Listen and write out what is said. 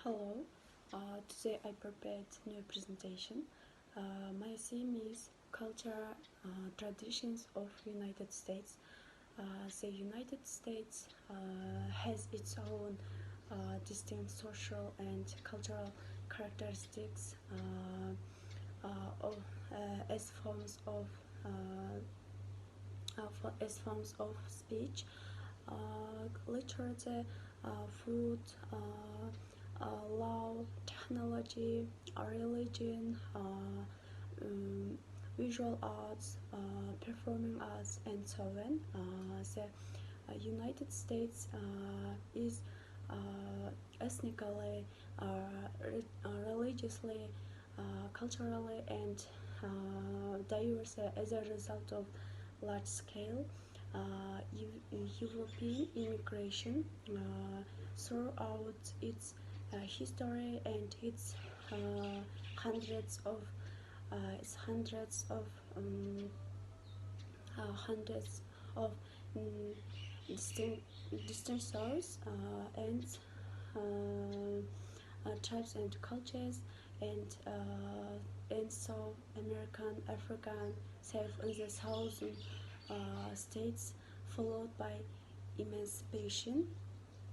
Hello, today I prepared new presentation. My theme is culture traditions of United States. The United States has its own distinct social and cultural characteristics as forms of speech, literature, food, law, technology, religion, visual arts, performing arts, and so on. The United States is ethnically, religiously, culturally, and diverse as a result of large-scale European immigration throughout its history and its uh, hundreds of hundreds of hundreds of um, distinct distinct sources and tribes and cultures and South American, African, South in the southern states, followed by emancipation.